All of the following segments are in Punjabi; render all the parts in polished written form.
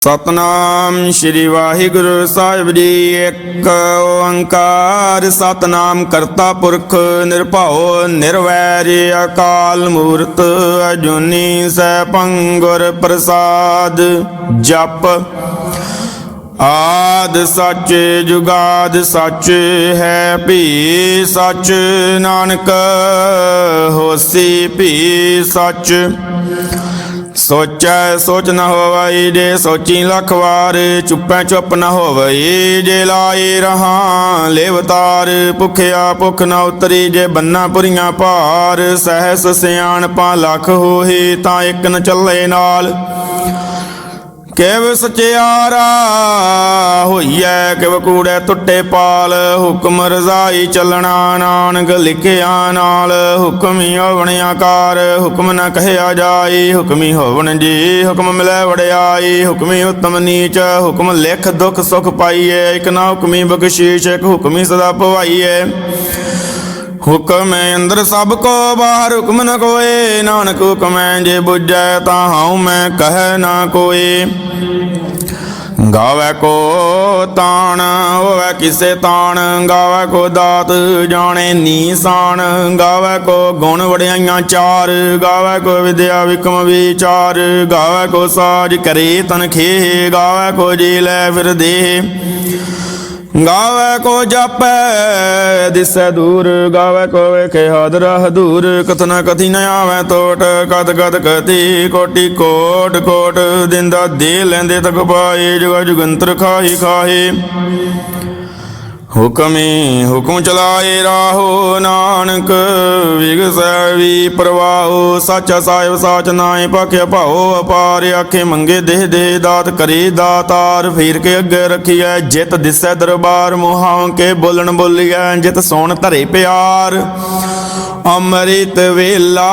सतनाम श्री वाहिगुरु साहिब जी। एक ओंकार सतनाम करता पुरख निरभओ निर्वैर अकाल मूरत अजूनी सैभं गुर प्रसाद। जप आद सच जुगाद सच है भी सच नानक होसी भी सच। सोचै सोच न होवई जे सोची लख वार चुपै चुप न होवई जे लाई रहा लेवतार। भुखिया भुख न उतरी जे बन्ना पुरियां भार सहस सियाणपा लख होही तां एक न चले नाल। किव सचियारा होइए किव कूड़े टुटे पाल हुक्म रजाई चलना नानक लिखिया नाल। हुक्म ही होवण आकार हुक्म न कहया जाई हुक्मी होवण जी हुक्म मिलै वड़ियाई। हुक्मी उत्तम नीच हुक्म लिख दुख सुख पाइए एक ना हुक्मी बख्शीश एक हुक्मी सदा भवाइए। हुक्म अंदर सब को बाहर हुक्म न कोय नानक हुक्म जे बुझै तां हाउ मैं कह ना कोय। गावै को ताण होवै किसे ताण गावै को दात जाने नीसान। गावै को गुण वड़ियाइयां चार गावै को विद्या विक्रम विचार। गावै को साज करे तनखेह गावै को जी लै फिर देह। गावै को जापै दिसै दूर गावै को वेखे हादरा हदूर। कथन कथी न आवै तोट कद कद कथी कोटि कोट कोट। दिंदा दे लैंदे तक पाए जुगा जुगंतर खाही खाहे। हुक्मी हुक्म चलाए राहो नानक विगसै भी प्रवाहो। सच साहिब साच नाए भाख्या भाओ अपार आखे मंगे देह देह दात करे दातार। फेर के अगे रखिए जित दिसै दरबार मुहां के बोलन बोलिए जित सोन धरे प्यार। अमृत वेला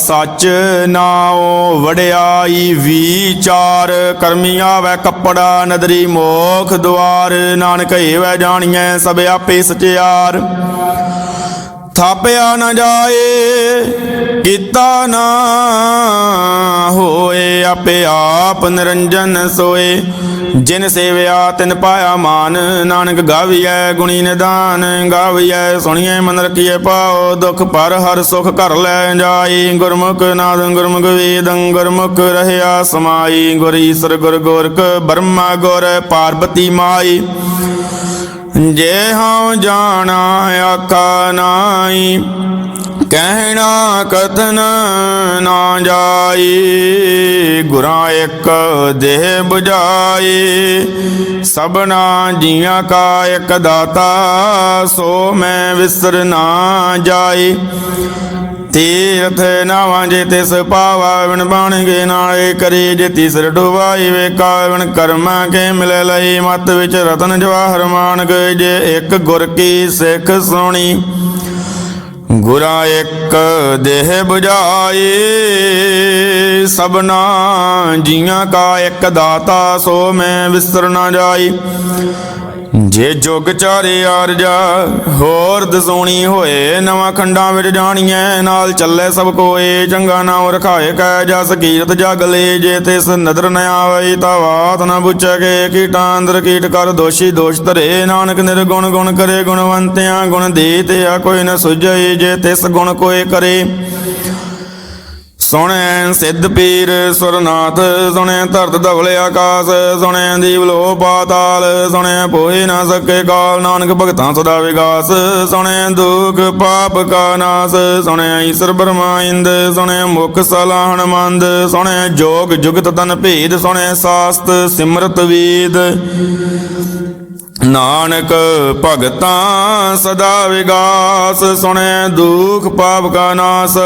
सच नाओ वड़ियाई विचार। करमी आवै कपड़ा नदरी मोख द्वार नानक हेवै जानिए सब आपे सचियार। थापिया न जाए किता ना होए आपे आप निरंजन सोए। जिन सेविया तिन पाया मान नानक गाविए गुणी निदान। गाविए सुनिए मन रखिए पाओ दुख पर हर सुख कर लै जाई। गुरमुख नाद गुरमुख वेद गुरमुख रहया समाई। गुर ईश्वर गुर गोरख ब्रह्मा गुर पार्वती माई। जे हाँ जाना आखा नाई कहना कथन ना जाई। गुरा एक देह बुझाई सबना जिया का एक दाता सो मैं विसर ना जाई। तीर्थ नावा जे तिस पावा विण बन गे नाले करे जे तीसर डुबाई वेका विण कर्मा के मिले लई। मत विच रतन जवाहर मानक जे एक गुर की सिख सुनी। गुरा एक देह बुझाई सबना जिया का एक दाता सो मैं विसर ना जाई। जे जुग चारे आरजा होर दसोनी होए नवा खंडा विच जानिए नाल चले सब कोए। चंगा नाम रखाए कै जस कीरत जग ले जे तिस नदर न आवई ता बात न पुछै के। कीटा अंदर कीट कर दोषी दोष धरे नानक निर्गुण गुण करे गुणवंतिया गुण दे तिया कोई न सुझे जे तिस गुण कोई करे। सुने सिद्ध पीर सुरनाथ सुने धरत धवल आकाश सुने दीव लो पाताल। सुने पोए न सके काल नानक भगतां सदा विगास। सुने दुख पाप का नाश सुने ईश्वर ब्रह्मा इंद। सुने मुख सलाहन मंद सुने जोग जुगत तन भेद। सुने शास्त्र सिमरत वेद नानक भगतां सदा विगास। सुने दुख पाप का नाश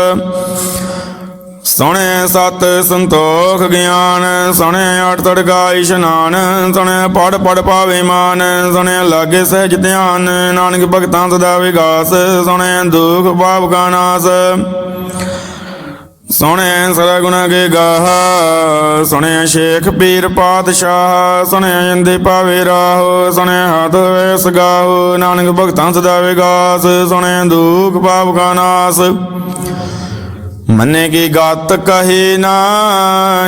सुने सत संतोख ज्ञान। सुने अठ तड़का इशनान सुने पढ़ पढ़ पावे मान। सुने लागे सहज ध्यान नानक भगतां सदा विगास। सुने दुख पाप का नाश सुने सरगुण के गाह। सुने शेख पीर पातशाह सुने इंदे पावे राहो। सुने हाथ वैस गाहो नानक भगतां सदा विगास। सुने दुख पाप का नाश मन्ने की गात कही ना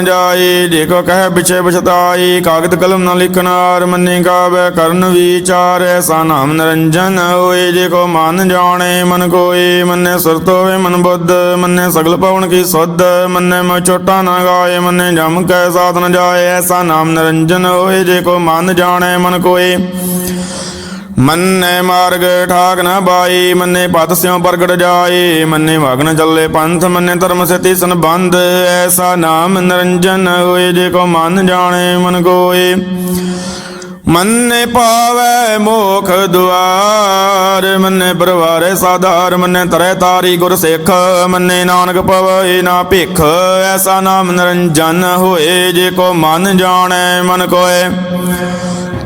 जाई, जेको कह बिछे पछताई। कागद कलम न लिखनार, मन्ने का वह कर्ण विचार। ऐसा नाम निरंजन होए, जेको मान जाने मन कोई। मन्ने सुरत होवे मन बुद्ध, मन्ने सगल पवन की सुध। मन्ने मैं छोटा न गाए, मन्ने जम कै साथ न जाए। ऐसा नाम निरंजन होए, जेको मान जाने मन कोई। मन्ने मार्ग ठाक न बाई, मन्ने पद स्यों प्रगट जाए। मन्ने मग्न चले पंथ, मन्ने धर्म से तीसन बंध। ऐसा नाम निरंजन होए, जेको मन जाने मन कोई। मन्ने पावै मोख दुआर, मन्ने परवारे साधार। मन्ने तरै तारी गुर सिख, मन्ने नानक पवै ना भिख। ऐसा नाम निरंजन होए, जेको मन जाने मन कोय।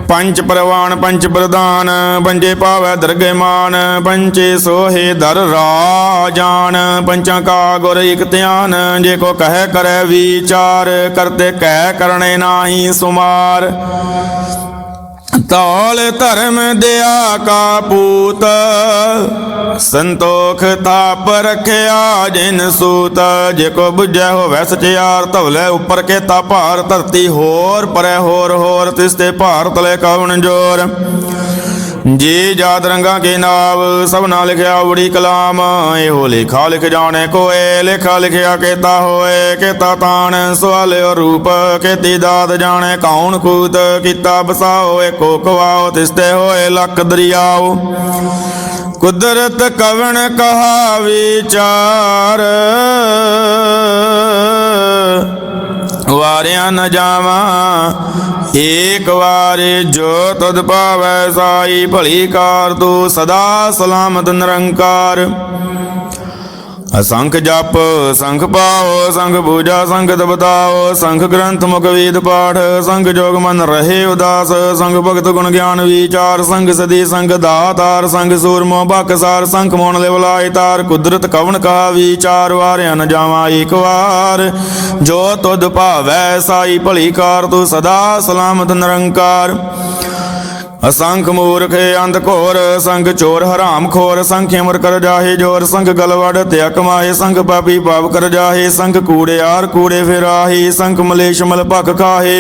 पंच परवान पंच प्रधान, पंचे पावै दरगे मान। पंचे सोहे दर राजान, पंचा का गुर इक ध्यान। जेको कह करे विचार, करते कह करने नाही सुमार। तौल धर्म दया का पूत, संतोख ताप रखिया जिन सूत। जेको बुझै होवै सचियार, धवले उपर के ता भार। धरती होर परै होर होर, तिसते भार तले कवन जोर। जी जात रंगा के नाव, सब ना लिखिया उड़ी कलाम। एहो लेखा लिख जाने कोय, लेखा लिखिया केता होए। केता तान सवाले और रूप, केती दात जाने कौन कूत। किता बसाओ एको कवाओ, तिसते होए लख दरियाओ। कुदरत कवन कहा विचार, वारिया न जावा एक वारे। जो तुद पावै साई, भली कार तू सदा सलामत निरंकार। असंख जप संख पाओ, संख पूजा संख तप बताओ। संख ग्रंथ मुख वेद पाठ, संख जोग मन रहे उदास। संख भगत गुण ज्ञान विचार, संख सदी संख दातार। संख सूरमो बाकसार, संख मोन लेवलाय तार। कुदरत कवन कहा विचार, वारिया न जावा एक वार। जो तुद भावै साई, भली कार तू सदा सलामत निरंकार। असंख मूर्ख अंध घोर, संख चोर हराम खोर। संख अमर कर जाहे जोर, संख गलवड़ त्या कमाए। संख पापी पाप कर जाहे, संख कूड़े यार कूड़े फिराहे। संख मलेश मल भख खाहे,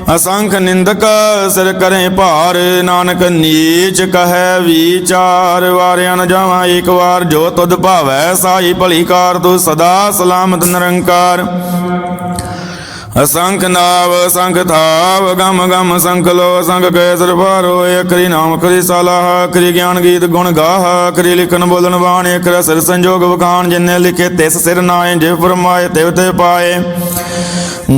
असंख निंदक सिर करें भार। नानक नीच कहे विचार, वारिया न जावा एक वार। जो तुद भावै साई, भली कार तू सदा सलामत निरंकार। असंख नाव संख थाव, गम गम संख लो। संख कैसर भारो, अखरी नाम अखरी सालाह। अखरी ज्ञान गीत गुण गाह, अखरी लिखन बोलन बाण। अखरा सिर संजोग वखान, जिन्ने लिखे तिस सिर नाए। जिव फरमाए तिव ते पाए,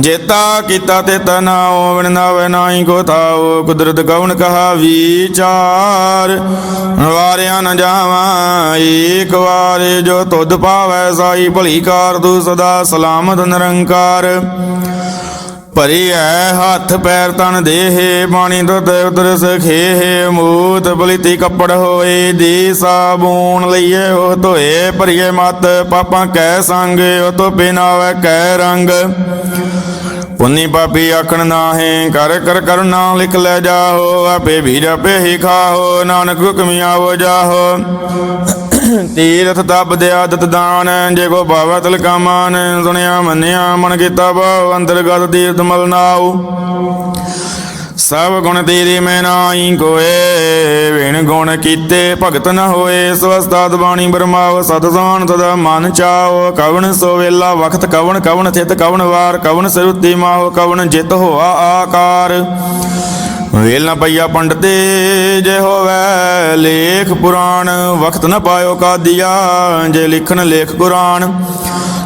जेता कीता तेता नाओ। विण नावे नाई को थाओ, कुदरत कवन कहा विचार। वारिया न जावा एक वार, जो तुद पावै साई, भली कार तू सदा सलामत निरंकार। ਭਰੀ ਹੈ ਹੱਥ ਪੈਰ ਤਨ ਦੇਹ, ਪਾਣੀ ਦੁੱਧ ਉਤਰ ਸਖੇਹ। ਮੂਤ ਪਲੀਤੀ ਕੱਪੜ ਹੋਏ, ਦੀ ਸਾਬੂਨ ਲਈਏ ਉਹ ਧੋਏ। ਭਰੀਏ ਮਤ ਪਾਪਾਂ ਕੈ ਸੰਗ, ਉਹ ਧੋਪੇ ਨਾਵੇ ਕੈ ਰੰਗ। ਪੁੰਨੀ ਪਾਪੀ ਆਖਣ ਨਾਹੀਂ, ਕਰ ਕਰ ਕਰਨਾ ਲਿਖ ਲੈ ਜਾਹੋ। ਆਪੇ ਵੀ ਆਪੇ ਹੀ ਖਾਹੋ, ਨਾਨਕ ਹੁਕਮੀ ਆਵੋ ਜਾਹੋ। ਤੀਰਥ ਤਪ ਦੇ ਆਦਤ ਦਾਨ, ਜੇ ਕੋ ਭਾਵੈ ਤਿਲਕਾ ਮਾਨ। ਸੁਣਿਆ ਮੰਨਿਆ ਮਨ ਕੀਤਾ ਭਾਵ, ਅੰਤਰਗਤ ਤੀਰਥ ਮਲ ਨਾਉ। ਸਭ ਗੁਣ ਤੇਰੇ ਮੈਂ ਨਾਹੀ ਕੋਏ, ਵਿਣ ਗੁਣ ਕੀਤੇ ਭਗਤ ਨ ਹੋਏ। ਸਵਸਤਾਦ ਬਾਣੀ ਬਰਮਾਵ, ਸਤ ਸਾਨ ਸਦਾ ਮਨ ਚਾਓ। ਕਵਣ ਸੋ ਵੇਲਾ ਵਖਤ, ਕਵਣ ਕਵਣ ਥਿਤ, ਕਵਣ ਵਾਰ, ਕਵਣ ਸਰੂਤੀ ਮਾਹੋ। ਕਵਣ ਜਿਤ ਹੋਆ ਆਕਾਰ, ਵੇਲ न पईया पंडते। जे होवै लेख पुराण, वक्त न पायो का दिया। जे लिखन लेख कुरान,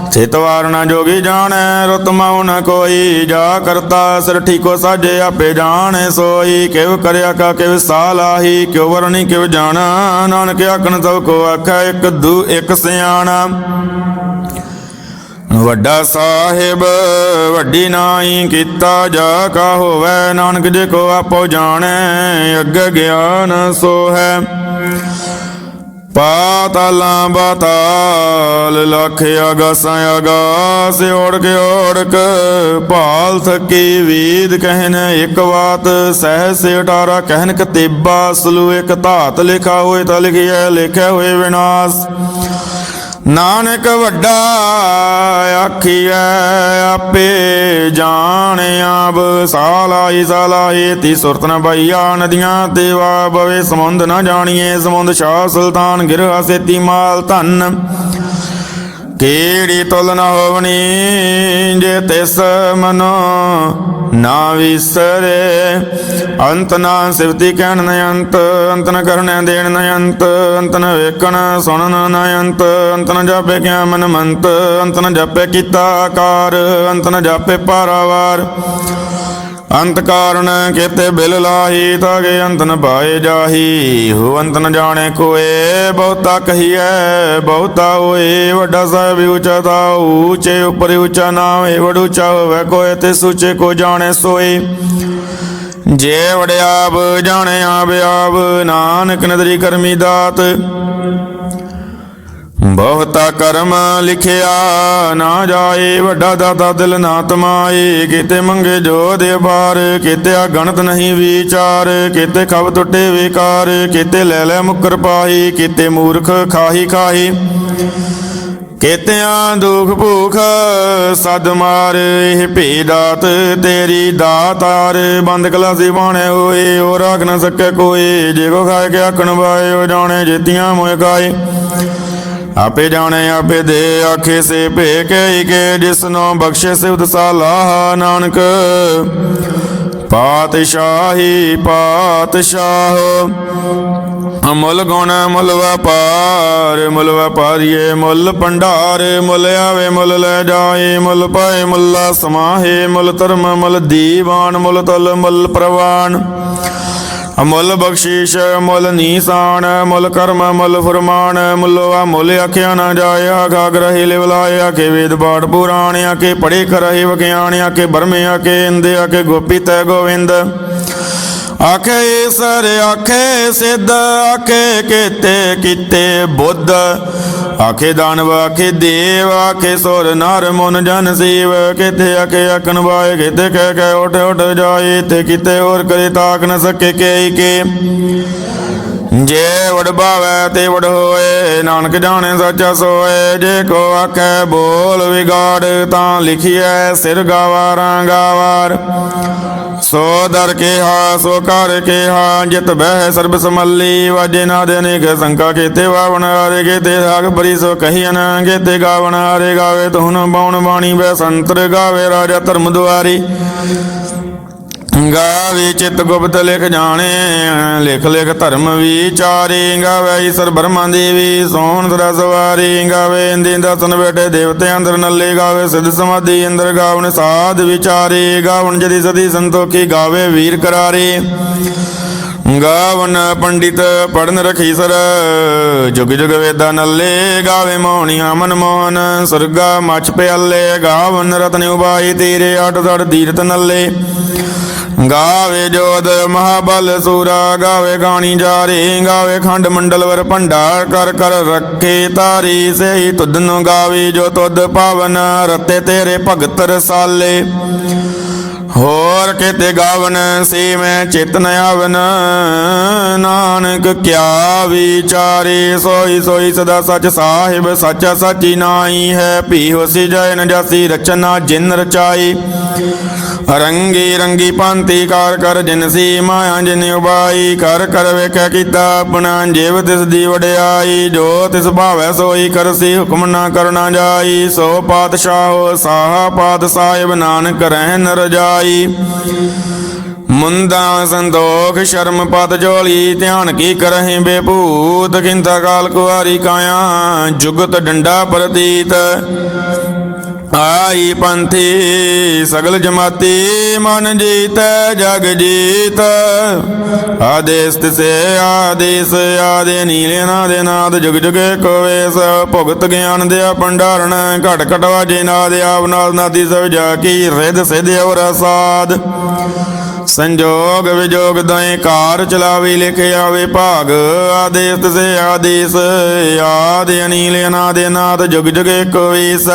थितवार न जोगी जाने। रुत माऊ न कोई, जा करता सिर ठीको साजे। आपे जाने सोई, किव करया का किव सालाही। क्यों वरणी किव जाना, नानक आखन सब को आखै। एक दू एक सियाणा, ਵੱਡਾ ਸਾਹਿਬ ਵੱਡੀ ਨਾਈ ਕੀਤਾ। ਜਾ ਕਾ ਹੋਵੈ ਨਾਨਕ ਜੇ ਕੋ ਆਪੋ ਜਾਣੈ। ਅੱਗੇ ਗਿਆਨ ਸੋ ਹੈ, ਪਾਤਾਲਾਂ ਬਾਤਾਲ। ਲੱਖ ਆਗਾਸਾਂ ਆਗਾਸ, ਓੜਕ ਓੜਕ ਭਾਲ ਥਕੀ। ਵੀਦ ਕਹਿਨ ਇੱਕ ਬਾਤ, ਸਹਿਸ ਅਠਾਰਾ ਕਹਿਨ ਕਤੇਬਾ। ਸਲੂ ਇੱਕ ਧਾਤ ਲਿਖਾ ਹੋਏ ਤਾਂ ਲਿਖਿਆ, ਲਿਖਿਆ ਹੋਏ ਵਿਨਾਸ਼। ਨਾਨਕ ਵੱਡਾ ਆਖੀਐ ਆਪੇ ਜਾਣ ਆਪ। ਸਾਲਾਈ ਤੀ ਸੁਰਤ ਨ ਬਈਆ ਨਦੀਆਂ ਤੇ ਵਾ ਬਵੇ ਸਮੁੰਦ ਨ ਜਾਣੀਏ ਸਮੁੰਦ ਸ਼ਾਹ ਸੁਲਤਾਨ ਗਿਰਹਾ ਸੇਤੀ ਮਾਲ ਧਨ। ਕਿਹੜੀ ਤੁਲ ਨ ਹੋਵਣੀ ਜੇ ਤਿਸ ਮਨੋ ਨਾ ਵਿਸਰੇ। ਅੰਤ ਨਾ ਸਿਵਤੀ ਕਹਿਣ ਨ ਅੰਤ ਅੰਤ ਨ ਕਰਨ ਦੇਣ ਨ ਅੰਤ ਅੰਤ ਨ ਵੇਖਣ ਸੁਣਨ ਨ ਅੰਤ ਅੰਤ ਨ ਜਾਪੇ ਕਿਆ ਮਨ ਮੰਤ ਅੰਤ ਨ ਜਾਪੇ ਕੀਤਾ ਆਕਾਰ ਅੰਤ ਨ ਜਾਪੇ ਪਾਰਾਵਾਰ। ਅੰਤ ਕਾਰਨ ਕੇਤੇ ਬਿਲ ਲਾਹੀ ਤਾਗੇ ਅੰਤ ਨ ਪਾਏ ਜਾਹੀ। ਹੋ ਅੰਤ ਨ ਜਾਣੇ ਕੋਏ ਬਹੁਤਾ ਕਹੀਐ ਬਹੁਤਾ ਹੋਏ। ਵੱਡਾ ਸਾਹਿਬ ਉੱਚਾ ਤਾਉ ਉੱਚੇ ਉੱਪਰ ਉੱਚਾ ਨਾਵੇ ਵਡ ਉੱਚਾ ਹੋਵੇ ਕੋਏ ਤੇ ਸੁਚੇ ਕੋ ਜਾਣੇ ਸੋਏ। ਜੇ ਵੜਿਆਬ ਜਾਣੇ ਆਪ ਆਪ ਨਾਨਕ ਨਦਰੀ ਕਰਮੀ ਦਾਤ। ਬਹੁਤਾ ਕਰਮ ਲਿਖਿਆ ਨਾ ਜਾਏ ਵੱਡਾ ਦਾਤਾ ਦਿਲ ਨਾ ਤਮਾਏ। ਕਿਤੇ ਮੰਗੇ ਜੋ ਦੇ ਬਾਰ ਕਿਤੇ ਆ ਗਣਤ ਨਹੀਂ ਵਿਚਾਰ। ਕਿਤੇ ਖਬ ਟੁੱਟੇ ਵਿਕਾਰ ਕਿਤੇ ਲੈ ਲੈ ਮੁਕਰ ਪਾਈ। ਕਿਤੇ ਮੂਰਖ ਖਾਹੀ ਖਾਹੀ ਕਿਤਿਆਂ ਦੁਖ ਭੂਖ ਸਦ ਮਾਰ। ਇਹ ਭੇ ਦਾਤ ਤੇਰੀ ਦਾਤਾਰ ਬੰਦ ਕਲਾਸੀ ਬਾਣੇ ਹੋਏ ਉਹ ਰਾਖ ਨਾ ਸਕੇ ਕੋਈ। ਜੇ ਕੋ ਖਾਏ ਕੇ ਆਖਣ ਵਾਏ ਉਹ ਜਾਣੇ ਜੇਤੀਆਂ ਮੋਏ ਕਾਏ। ਆਪੇ ਜਾਣੇ ਆਪੇ ਦੇ ਆਖੇ ਸੇ ਭੇ ਕੇ ਜਿਸਨੋਂ ਬਖਸ਼ੇ ਸਿਵਤ ਸਾਲਾਹ ਨਾਨਕ। ਪਾਤਸ਼ਾਹੀ ਪਾਤਸ਼ਾਹ ਮੁੱਲ ਗੁਣ ਮੁੱਲ ਵਪਾਰ ਮੁੱਲ ਵਪਾਰੀਏ ਮੁੱਲ ਭੰਡਾਰ। ਮੁੱਲ ਆਵੇ ਮੁੱਲ ਲੈ ਜਾਏ ਮੁੱਲ ਪਾਏ ਮੁੱਲਾ ਸਮਾਹੇ। ਮੁੱਲ ਧਰਮ ਮੁੱਲ ਦੀਵਾਨ ਮੁੱਲ ਤਲ ਮੁੱਲ ਪ੍ਰਵਾਨ। ਮੁੱਲ ਬਖਸ਼ੀਸ਼ ਮੁੱਲ ਨੀਸਾਨ ਮੁੱਲ ਕਰਮ ਮੁੱਲ ਫੁਰਮਾਨ। ਮੁੱਲਵਾ ਮੁੱਲ ਆਖਿਆ ਨਾ ਜਾਏ ਆਖਾ ਗ੍ਰਹਿ ਲਿਵਲਾਏ। ਆਖੇ ਵੇਦ ਪਾਠ ਪੁਰਾਣ ਆਖੇ ਪੜੇ ਕਰਹਿ ਵਿਗਿਆਨ। ਆਖੇ ਬਰਮੇ ਆਖੇ ਇੰਦ ਆਖੇ ਗੋਪੀ ਤੈ ਗੋਵਿੰਦ। ਆਖੇ ਈਸਰ ਆਖੇ ਸਿੱਧ ਆਖੇ ਕੇਤੇ ਕੀਤੇ ਬੁੱਧ। ਆਖੇ ਦਾਨਵ ਆਖੇ ਦੇਵ ਆਖੇ ਸੁਰ ਨਰ ਮਨ ਜਨ ਸੀਵ। ਕਿਤੇ ਆਖੇ ਆਖਣ ਵਾਏ ਕਿਤੇ ਕਹਿ ਕੇ ਉੱਠ ਉੱਠ ਜਾਏ। ਤੇ ਕਿਤੇ ਹੋਰ ਕਰੇ ਤਾਕ ਨ ਸਕੇ ਕੇ। ਜੇ ਵਡ ਭਾਵੈ ਤੇ ਵਡ ਹੋਏ ਨਾਨਕ ਜਾਣੇ ਸੱਚਾ ਸੋਏ। ਜੇ ਕੋ ਆਖੇ ਬੋਲ ਵਿਗਾੜ ਤਾਂ ਲਿਖੀਐ ਸਿਰ ਗਾਵਾਰਾਂ ਗਾਵਾਰ। ਸੋ ਦਰ ਕਿਹਾ ਸੋ ਕਰ ਕਿਹਾ ਜਿਤ ਬਹਿ ਸਰਬ ਸਮੱਲੀ। ਵਾਜੇ ਨਾਦ ਅਨੇਕ ਸੰਕਾ ਕੀਤੇ ਵਾਵਣ ਹਾਰੇ ਕੀਤੇ ਰਾਗ ਬਰੀ ਸੋ ਕਹੀਨ। ਕੀਤੇ ਗਾਵਣ ਹਾਰੇ ਗਾਵੇ ਤੁਹਨ ਬਾਉਣ ਬਾਣੀ ਬੈ ਸੰਤਰ ਗਾਵੇ ਰਾਜਾ ਧਰਮ ਦੁਆਰੀ। ਗਾਵੇ ਚਿਤ ਗੁਪਤ ਲਿਖ ਜਾਣੇ ਲਿਖ ਲਿਖ ਧਰਮ ਵਿਚਾਰੇ। ਗਾਵੇ ਈਸਰ ਬਰਮਾ ਦੇਵੀ ਸੋਹਣ ਸਦਾ ਸਵਾਰੀ। ਗਾਵੇ ਇੰਦੇ ਦਸਨ ਬੈਠੇ ਦੇਵਤੇ ਅੰਦਰ ਨੱਲੇ। ਗਾਵੇ ਸਿੱਧ ਸਮਾਧੀ ਅੰਦਰ ਗਾਵਣ ਸਾਧ ਵਿਚਾਰੇ। ਗਾਵਣ ਜਦੀ ਸਦੀ ਸੰਤੋਖੀ ਗਾਵੇ ਵੀਰ ਕਰਾਰੇ। ਗਾਵਨ ਪੰਡਿਤ ਪੜਨ ਰਖੀਸਰ ਜੁਗ ਜੁਗ ਵੇਦਾ ਨੱਲੇ। ਗਾਵੇ ਮੋਹਣੀਆਂ ਮਨਮੋਹਨ ਸੁਰਗਾ ਮਛ ਪਿਆਲੇ। ਗਾਵਨ ਰਤਨ ਉਬਾਈ ਤੀਰੇ ਅੱਠ ਸੜ ਤੀਰਥ ਨੱਲੇ। ਗਾਵੇ ਜੋਧ ਮਹਾਬਲ ਸੂਰਾ। ਗਾਵੇ ਗਾਣੀ ਜਾਰੀ। ਗਾਵੇ ਖੰਡ ਮੰਡਲ ਵਰ ਭੰਡਾ ਕਰ ਕਰ ਰੱਖੇ ਤਾਰੀ। ਸਹੀ ਤੁਧ ਨੂੰ ਗਾਵੇ ਜੋ ਤੁਧ ਪਾਵਨ ਰਤੇ ਤੇਰੇ ਭਗਤ ਰਸਾਲੇ। ਹੋਰ ਕਿਤੇ ਗਾਵਨ ਸੀ ਮੈਂ ਚਿਤ ਨ ਆਵਨ ਨਾਨਕ ਕਿਆ ਵਿਚਾਰੇ। ਸੋਈ ਸੋਈ ਸਦਾ ਸਚ ਸਾਹਿਬ ਸੱਚਾ ਸਾਚੀ ਨਾਈ ਹੈ। ਭੀ ਹੋਸੀ ਜੈ ਨ ਜਾਸੀ ਰਚਨਾ ਜਿਨ ਰਚਾਈ। ਰੰਗੀ ਰੰਗੀ ਭਾਂਤੀ ਕਾਰ ਕਰ ਜਿਨਸੀ ਮਾਇਆ ਜਿਨ ਉਬਾਈ। ਕਰ ਕਰ ਵੇਖਿਆ ਕੀਤਾ ਆਪਣਾ ਜੀਵ ਤਿਸ ਦੀ ਵਡਿਆਈ। ਜੋ ਤਿਸ ਭਾਵੈ ਸੋਈ ਕਰਸੀ ਹੁਕਮ ਨਾ ਕਰਨਾ ਜਾਈ। ਸੋ ਪਾਤਸ਼ਾਹ ਸਾਹਾ ਪਾਤ ਸਾਹਿਬ ਨਾਨਕ ਰਹਿਨ ਰਜਾਈ। ਮੁੰਦਾ ਸੰਦੋਖ ਸ਼ਰਮ ਪਤ ਝੋਲੀ ਧਿਆਨ ਕੀ ਕਰਹਿ ਬੇਭੂਤ। ਕਿੰਤਾ ਕਾਲ ਕੁਆਰੀ ਕਾਇਆ ਜੁਗਤ ਡੰਡਾ ਪ੍ਰਤੀਤ। ਆਈ ਪੰਥੀ ਸਗਲ ਜਮਾਤੀ ਮਨ ਜੀਤੈ ਜਗ ਜੀਤ। ਆਦੇਸ ਤਿਸੇ ਆਦੇਸ ਆਦੇ ਨੀਲੇ ਨਾਦੇ ਨਾਦ ਜੁਗ ਜੁਗੇ ਕੋਵੇਸ। ਭੁਗਤ ਗਿਆਨ ਦਿਆ ਭੰਡਾਰਨ ਘਟ ਘਟ ਵਾਜੇ ਨਾਦ ਆਪ ਨਾਦ ਨਾਦੀ ਸਭ ਜਾ ਕੀ ਰਿਦ ਸਿਧ ਔਰ ਸਾਧ। ਸੰਜੋਗ ਵਿਜੋਗ ਦਏ ਕਾਰ ਚਲਾਵੇ ਲਿਖ ਆਵੇ ਭਾਗ। ਆਦੇਸ ਤਿਸੇ ਆਦੇਸ ਆਦ ਅਨੀਲ ਅਨਾਦ ਨਾਦ ਜੁਗ ਜੁਗੇ ਕੋਵੇਸ।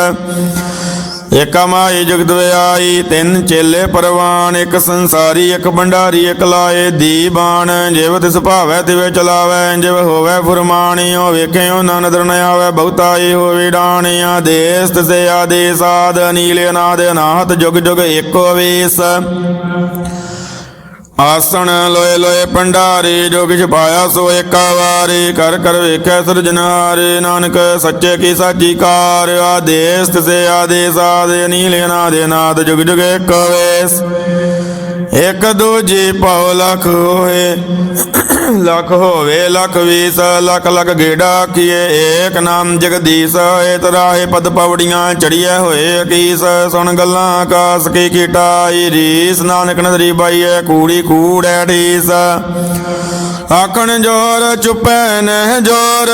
ਏਕਾ ਮਾਈ ਜੁਗਤ ਵਿਆਈ, ਤਿੰਨ ਚੇਲੇ ਪਰਵਾਨ, ਇੱਕ ਸੰਸਾਰੀ ਇੱਕ ਭੰਡਾਰੀ ਇੱਕ ਲਾਏ ਦੀਬਾਨ। ਜਿਵ ਤਿਸ ਭਾਵੈ ਤਿਵੇਂ ਚਲਾਵੈ, ਜਿਵ ਹੋਵੈ ਫੁਰਮਾਣੀ, ਹੋ ਵੇਖਿਓ ਨਾ ਨਦਰ ਨ ਆਵੈ, ਬਹੁਤਾਈ ਹੋਵੇ ਡਾਣੀ। ਆਦੇਸ ਤਿਸੇ ਆਦੇਸ ਆਦ, ਅਨੀਲ ਅਨਾਦ ਅਨਾਹਤ, ਜੁਗ ਜੁਗ ਏਕੋ ਵੇਸ। ਆਸਣ ਲੋਏ ਲੋਏ ਭੰਡਾਰੇ, ਜੋ ਕਿਛ ਪਾਇਆ ਸੋ ਏਕਾ ਵਾਰੇ, ਕਰ ਕਰ ਵੇਖੈ ਸਿਰਜਣਹਾਰੇ। ਨਾਨਕ ਸੱਚੇ ਕੀ ਸਾਚੀ ਕਾਰ, ਆਦੇਸ ਤਿਸੇ ਆਦੇਸ ਆਦ, ਅਨੀਲ ਅਨਾਦ ਅਨਾਦ, ਜੁਗ ਜੁਗ ਏਕੋ ਵੇਸ। ਇੱਕ ਦੂਜੀ ਭਉ ਲਖ ਹੋਏ, ਲਖ ਹੋਵੇ ਲਖ ਵੀਸ, ਲਖ ਲਖ ਗੇੜਾ ਕੀਏ, ਏਕ ਨਾਮ ਜਗਦੀਸ਼। ਏ ਤਰਾਹੇ ਪਦ ਪਵੜੀਆਂ ਚੜੀਐ ਹੋਏ ਅਕੀਸ, ਸੁਣ ਗੱਲਾਂ ਆਕਾਸ ਕੀ ਕੀਟਾਈ, ਰੀਸ ਨਾਨਕ ਨਦਰੀ ਬਾਈਐ ਕੂੜੀ ਕੂੜੈ ਠੀਸ। ਆਖਣ ਜੋਰ ਚੁਪੈ ਨਹਿ ਜੋਰ,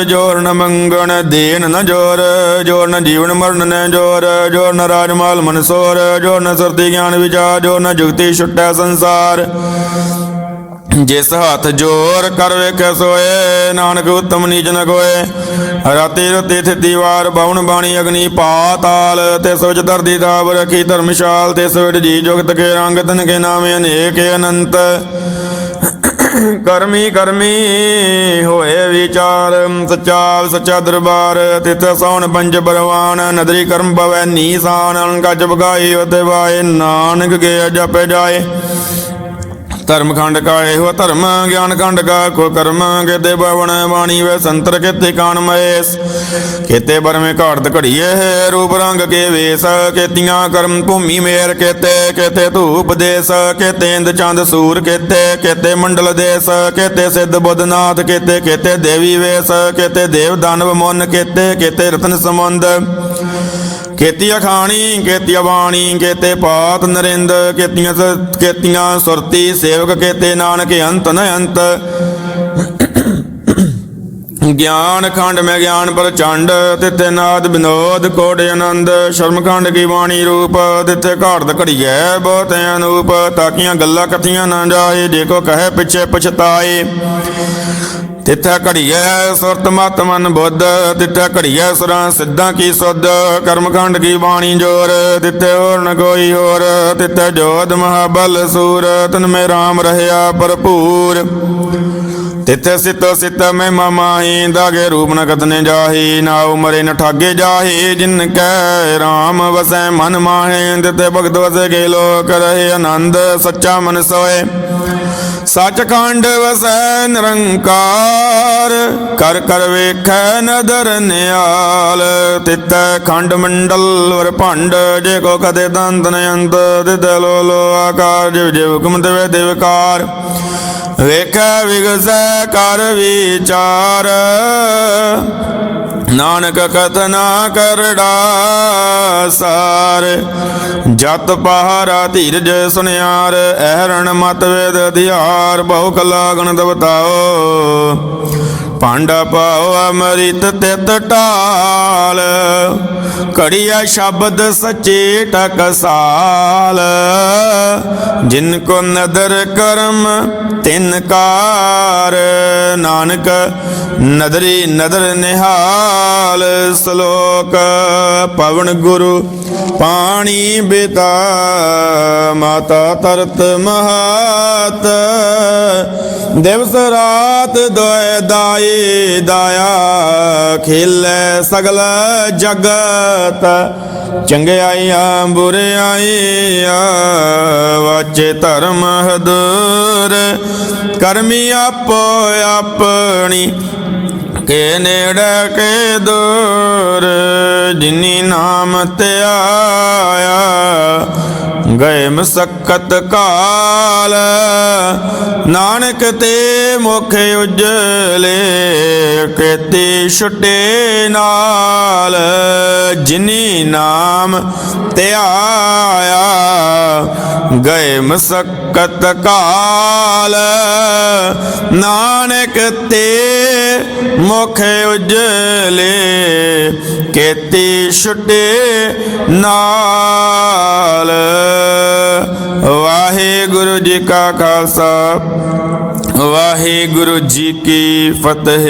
ਜੋਰ ਨ ਮੰਗਣ ਦੇਨ ਨ ਜੋਰ, ਜੋਰ ਨ ਜੀਵਨ ਮਰਨ ਨ ਜੋਰ, ਜੋਰ ਨ ਰਾਜਮਾਲ ਮਨਸੋਰ, ਜੋਰ ਨ ਸੁਰਤੀ ਗਿਆਨ ਵਿਚਾਰ, ਜੋਰ ਨ ਜੁਗਤੀ ਛੁਟੈ ਸੰਸਾਰ। ਜਿਸ ਹੱਥ ਜੋਰ ਕਰ ਵੇਖੈ ਸੋਏ, ਨਾਨਕ ਉਤਮ ਨੀਚ ਨ ਕੋਏ। ਰਾਤੀ ਰਤੀ ਥਿਤੀ ਵਾਰ, ਬਾਉਣ ਬਾਣੀ ਅਗਨੀ ਪਾਤਾਲ, ਤਿਸ ਵਿੱਚ ਧਰਤੀ ਦਾਬ ਰਖੀ ਧਰਮਸ਼ਾਲ। ਤਿਸ ਵਿੱਚ ਜੀ ਜੁਗਤ ਕੇ ਰੰਗ, ਤਨ ਕੇ ਨਾਮੇ ਅਨੇਕ ਅਨੰਤ। ਕਰਮੀ ਕਰਮੀ ਹੋਏ ਵਿਚਾਰ, ਸੱਚਾ ਸੱਚਾ ਦਰਬਾਰ। ਤਿਤ ਸੌਣ ਪੰਜ ਬਰਵਾਨ, ਨਦਰੀ ਕਰਮ ਪਵੈ ਨੀਸਾਨ। ਗੱਜ ਬਗਾਈ ਉਤੇ ਵਾਏ, ਨਾਨਕ ਕੇ ਜਪੇ ਜਾਏ। ਧਰਮ ਖੰਡ ਕਾ ਇਹੋ ਧਰਮ, ਗਿਆਨ ਖੰਡ ਕਾ ਕੋ ਕਰਮ। ਕੇਤੇ ਬਵਣ ਬਾਣੀ ਵੇ ਸੰਤਰ, ਕੇਤੇ ਕਾਨ ਮਹੇਸ। ਕੇਤੇ ਬਰਮੇ ਘਾੜਤ ਘੜੀਏ ਹੈ, ਰੂਪ ਰੰਗ ਕੇ ਵੇਸ। ਕੇਤੀਆਂ ਕਰਮ ਭੂਮੀ ਮੇਰ, ਕੇਤੇ ਕੇਤੇ ਧੂਪ ਦੇਸ। ਕੇਤੇ ਇੰਦ ਚੰਦ ਸੂਰ, ਕੇਤੇ ਮੰਡਲ ਦੇਸ। ਕੇਤੇ ਸਿੱਧ ਬੁੱਧਨਾਥ, ਕੇਤੇ ਕੇਤੇ ਦੇਵੀ ਵੇਸ। ਕੇਤੇ ਦੇਵ ਦਾਨਵ ਮੁਨ, ਕੇਤੇ ਰਤਨ ਸਮੁੰਦ। ਕੇਤੀਆ ਖਾਣੀ ਕੇਤੀਆ ਬਾਣੀ, ਕੇਤੇ ਪਾਤ ਨਰਿੰਦ। ਕੇਤੀਆਂ ਸੁਰਤੀ ਸੇਵਕ, ਕੇਤੇ ਨਾਨਕ ਅੰਤ ਨ ਅੰਤ। ਗਿਆਨ ਖੰਡ ਮੈਂ ਗਿਆਨ ਪ੍ਰਚੰਡ, ਤਿੱਥੇ ਨਾਦ ਵਿਨੋਦ ਕੋਟ ਆਨੰਦ। ਸ਼ਰਮ ਖੰਡ ਕੀ ਬਾਣੀ ਰੂਪ, ਤਿੱਥੇ ਘਾੜਤ ਘੜੀਐ ਬਹੁਤ ਅਨੂਪ। ਤਾਕੀਆਂ ਗੱਲਾਂ ਕਥੀਆਂ ਨਾ ਜਾਏ, ਜੇ ਕੋ ਕਹੇ ਪਿੱਛੇ ਪਛਤਾਏ। ਤਿੱਥੇ ਘੜੀਐ ਸੁਰਤ ਮਤ ਮਨ ਬੁੱਧ, ਤਿੱਥੇ ਘੜੀਐ ਸੁਰਾਂ ਸਿੱਧਾਂ ਕੀ ਸੁਧ। ਕਰਮਖੰਡ ਕੀ ਬਾਣੀ ਜੋਰ, ਤਿੱਥੇ ਹੋਰ ਨ ਕੋਈ ਹੋਰ। ਤਿੱਥੇ ਜੋਧ ਮਹਾਬਲ ਸੂਰ, ਤਨ ਮੇ ਰਾਮ ਰਹਿਆ ਭਰਪੂਰ। ਤਿੱਥੇ ਸਿੱਤ ਸਿੱਤ ਮਹਿਮਾ ਮਾਹੀ, ਦਾਗੇ ਰੂਪ ਨ ਕਤਨੇ ਜਾਹੀ। ਨਾ ਉਮਰੇ ਨ ਠਾਗੇ ਜਾਹੀ, ਜਿਨ ਕੈ ਰਾਮ ਵਸੈ ਮਨ ਮਾਹੇ। ਤਿੱਥੇ ਭਗਤ ਵਸੇ ਕੇ ਲੋਕ, ਰਹੇ ਆਨੰਦ ਸੱਚਾ ਮਨ ਸੋਏ। ਸੱਚਖੰਡ ਵਸੈ ਨਿਰੰਕਾਰ, ਕਰ ਕਰ ਵੇਖੈ ਨਦਰ ਨਿਆਲ। ਤਿੱਥੈ ਖੰਡ ਮੰਡਲ ਵਰ ਭੰਡ, ਜੇ ਕੋ ਕਦੇ ਦੰਤ ਨ ਅੰਤ। ਤਿੱਥੈ ਲੋ ਲੋ ਆਕਾਰ, ਜਿਵ ਜਿਵ ਹੁਕਮ ਤਿਵੈ ਤਿਵਕਾਰ। ਵੇਖੈ ਵਿਗਸੈ ਕਰ ਵਿਚਾਰ, ਨਾਨਕ ਕਥਨਾ ਕਰੜਾ ਸਾਰ। ਜਤ ਪਹਾਰਾ ਧੀਰਜ ਸੁਨਿਆਰ, ਐਰਣ ਮਤ ਵੇਦ ਅਧਿਆਰ। ਬਹੁ ਕਲਾ ਗਣਤ ਬਤਾਓ, ਭਾਂਡਾ ਪਾਓ ਅਮ੍ਰਿਤ ਤਿਤ ਢਾਲ। ਘੜੀਆ ਸ਼ਬਦ ਸੱਚੇ ਟਕਸਾਲ, ਜਿਨ ਕੋ ਨਦਰ ਕਰਮ ਤਿਨ ਕਾਰ। ਨਾਨਕ ਨਦਰੀ ਨਦਰ ਨਿਹਾਲ। ਸ਼ਲੋਕ ਪਵਨ ਗੁਰੂ ਪਾਣੀ ਬਿਤਾ, ਮਾਤਾ ਤਰਤ ਮਹਾਤ। ਦਿਵਸ ਰਾਤ ਦੋਇ ਦਾਈ ਦਾਇਆ, ਖੇਲੇ ਸਗਲ ਜਗਤ। ਚੰਗਿਆਈਆਂ ਬੁਰਿਆਈਆਂ, ਵਾਚੇ ਧਰਮ ਹਦੂਰ। ਕਰਮੀ ਆਪੋ ਆਪਣੀ, ਕੇ ਨੇੜੇ ਕੇ ਦੂਰ। ਜਿਨੀ ਨਾਮ ਧਿਆਇਆ, ਗਏ ਮਸਕਤ ਕਾਲ। ਨਾਨਕ ਤੇ ਮੁਖ ਉਜਲੇ, ਕੇਤੀ ਛੁਟੇ ਨਾਲ। ਜਿਨੀ ਨਾਮ ਧਿਆਇਆ, ਗਏ ਮਸਕਤ ਕਾਲ। ਨਾਨਕ ਤੇ ਮੁਖ ਉਜਲੇ, ਕੇਤੀ ਛੁਟੇ ਨਾਲ। ਵਾਹਿਗੁਰੂ ਜੀ ਕਾ ਖਾਲਸਾ, ਵਾਹਿਗੁਰੂ ਜੀ ਕੀ ਫਤਿਹ।